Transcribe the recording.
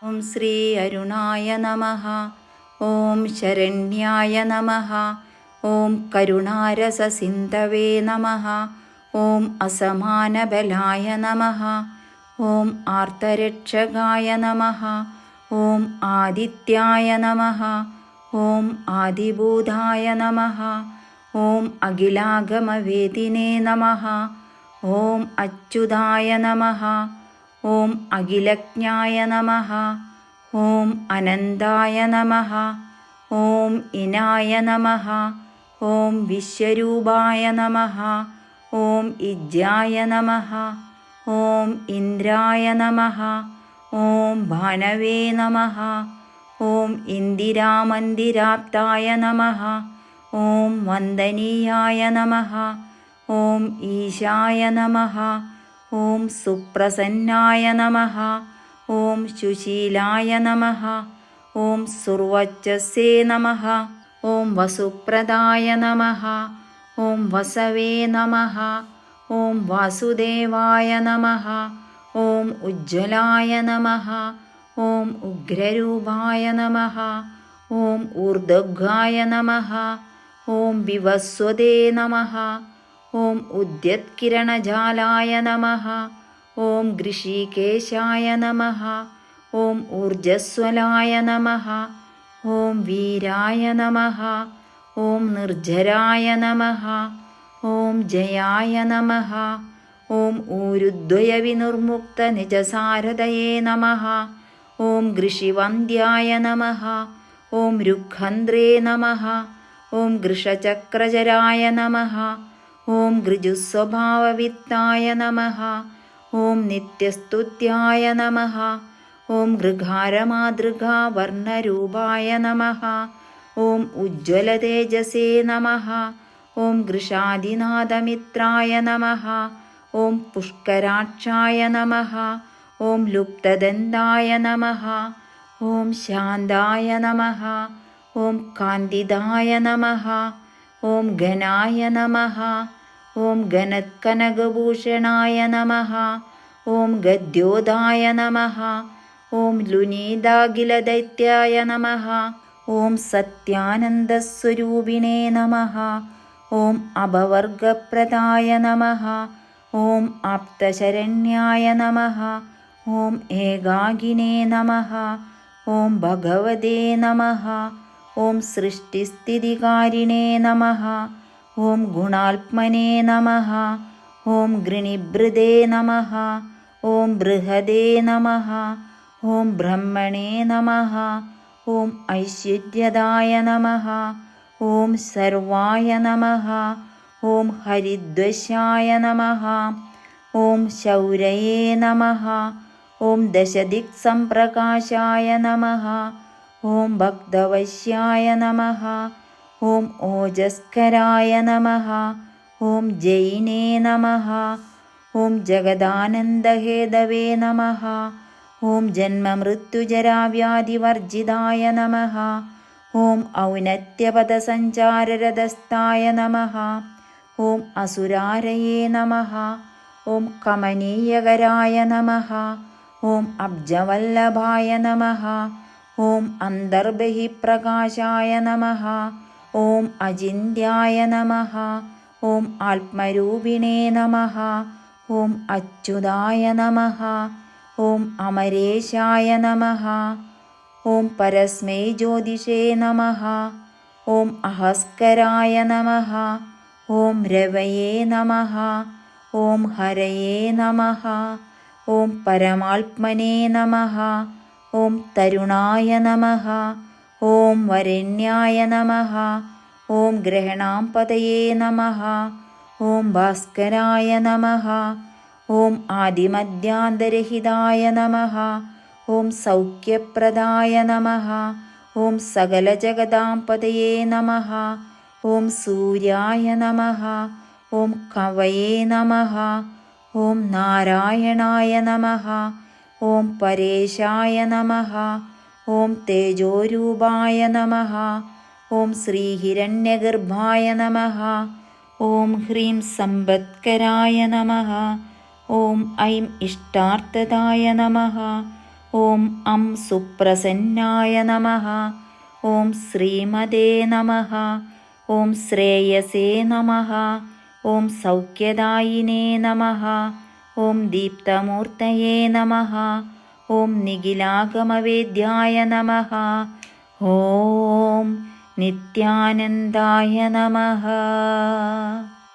ഓം ശ്രീ അരുണായ നമഃ. ഓം ശരണ്യായ നമഃ. ഓം കരുണാരസസിന്ധവേ നമഃ. ഓം അസമാനബലായ നമഃ. ഓം ആർത്തരക്ഷകായ നമഃ. ഓം ആദിത്യായ നമഃ. ഓം ആദിഭൂതായ നമഃ. ഓം അഖിലാഗമവേദിനേ നമഃ. ഓം അച്യുതായ നമഃ. ഓം അഖിലജ്ഞായ നമഃ. ഓം അനന്തായ നമഃ. ഓം ഇനായ നമഃ. ഓം വിശ്വരൂപായ നമഃ. ഓം ഇജ്ജായ നമഃ. ഓം ഇന്ദ്രായ നമഃ. ഓം ഭാനവേ നമഃ. ഓം ഇന്ദിരാമന്ദിരാപ്തായ നമഃ. ഓം വന്ദനീയായ നമഃ. ഓം ഈശായ നമഃ. ഓം സുപ്രസന്നായ നമഃ. ഓം സുശീലായ നമഃ. ഓം സുർവച്ചസേ നമഃ. ഓം വസുപ്രദായ നമഃ. ഓം വസവേ നമഃ. ഓം വാസുദേവായ നമഃ. ഓം ഉജ്ജ്വലായ നമഃ. ഓം ഉഗ്രരൂപായ നമഃ. ഓം ഊർധ്വഗായ നമഃ. ഓം വിവസ്വതേ നമഃ. ഓം ഉദ്യത്കിരണജാലായ നമഃ. ഓം ഋഷികേശായ നമഃ. ഓം ഊർജ്ജസ്വലായ നമഃ. ഓം വീരായ നമഃ. ഓം നിർജ്ജരായ നമഃ. ഓം ജയായ നമഃ. ഓം ഊരുദ്വയവിനിർമുക്ത നിജസാരദയേ നമഃ. ഓം ഋഷിവന്ദ്യായ നമഃ. ഓം രുഖന്ദ്രേ നമഃ. ഓം വൃഷചക്രചരായ നമഃ. ഓം ഋജുസ്വഭാവവിത്തായ നമഃ. ഓം നിത്യസ്തുത്യായ നമഃ. ഓം ഋകാരമാതൃകാവർണ്ണരൂപായ നമഃ. ഓം ഉജ്ജ്വലതേജസേ നമഃ. ഓം വൃഷാദിനാഥമിത്രായ നമഃ. ഓം പുഷ്കരാക്ഷായ നമഃ. ഓം ലുപ്തദന്തായ നമഃ. ഓം ശാന്തായ നമഃ. ഓം കാന്തിദായ നമഃ. ഓം ഘനായ നമഃ. ഓം ഘനത്കനകഭൂഷണായ നമഃ. ഓം ഗദ്യോതായ നമഃ. ഓം ലുനീതാഖിലദൈത്യായ നമഃ. ഓം സത്യാനന്ദസ്വരൂപിണേ നമഃ. ഓം അഭവർഗപ്രദായ നമഃ. ഓം ആപ്തശരണ്യായ നമഃ. ഓം ഏകാകിനേ നമഃ. ഓം ഭഗവതേ നമഃ. ഓം സൃഷ്ടിസ്ഥിതികാരിണേ നമഃ. ഓം ഗുണാത്മനേ നമഃ. ഓം ഗൃണിഭൃതേ നമഃ. ഓം ബൃഹദേ നമഃ. ഓം ബ്രഹ്മണേ നമഃ. ഓം ഐശ്വര്യദായ നമഃ. ഓം സർവായ നമഃ. ഓം ഹരിദ്വശായ നമഃ. ഓം ശൗരയേ നമഃ. ഓം ദശദിക്സംപ്രകാശായ നമഃ. ഓം ഭക്തവശ്യായ നമഃ. ഓം ഓജസ്കരായ നമഃ. ഓം ജൈനേ നമഃ. ഓം ജഗദാനന്ദഹേതവേ നമഃ. ഓം ജന്മമൃത്യുജരാവ്യാധിവർജിതായ നമഃ. ഓം ഔന്നത്യപദസഞ്ചാരരതസ്ഥായ നമഃ. ഓം അസുരാരയേ നമഃ. ഓം കമനീയകരായ നമഃ. ഓം അബ്ജവല്ലഭായ നമഃ. ഓം അന്തർബഹിപ്രകാശായ നമഃ. ഓം അചിന്യായ നമഃ. ഓം ആത്മരൂപിണേ നമഃ. ഓം അച്യുതായ നമഃ. ഓം അമരേശായ നമഃ. ഓം പരസ്മൈ ജ്യോതിഷേ നമഃ. ഓം അഹസ്കരായ നമഃ. ഓം രവയേ നമഃ. ഓം ഹരയേ നമഃ. ഓം പരമാത്മനേ നമഃ. ഓം തരുണായ നമഃ. ഓം വരണ്യായ നമഃ. ഓം ഗ്രഹണാംപതയേ നമഃ. ഓം ഭാസ്കരായ നമഃ. ഓം ആദിമധ്യാന്തരഹിതായ നമഃ. ഓം സൗഖ്യപ്രദായ നമഃ. ഓം സകലജഗദാംപതയേ നമഃ. ഓം സൂര്യായ നമഃ. ഓം കവയേ നമഃ. ഓം നാരായണായ നമഃ. ഓം പരേശായ നമഃ. ഓം തേജോരൂപായ നമഃ. ഓം ശ്രീഹിരണ്യഗർഭായ നമഃ. ഓം ഹ്രീം സമ്പത്കരായ നമഃ. ഓം ഐം ഇഷ്ടാർത്ഥദായ നമഃ. ഓം അം സുപ്രസന്നായ നമഃ. ഓം ശ്രീമതേ നമഃ. ഓം ശ്രേയസേ നമഃ. ഓം സൗഖ്യദായിനേ നമഃ. ഓം ദീപ്തമൂർത്തയേ നമഃ. ഓം നിഖിലാഗമവേദ്യായ നമഃ. ഓം നിത്യാനന്ദായ നമഃ.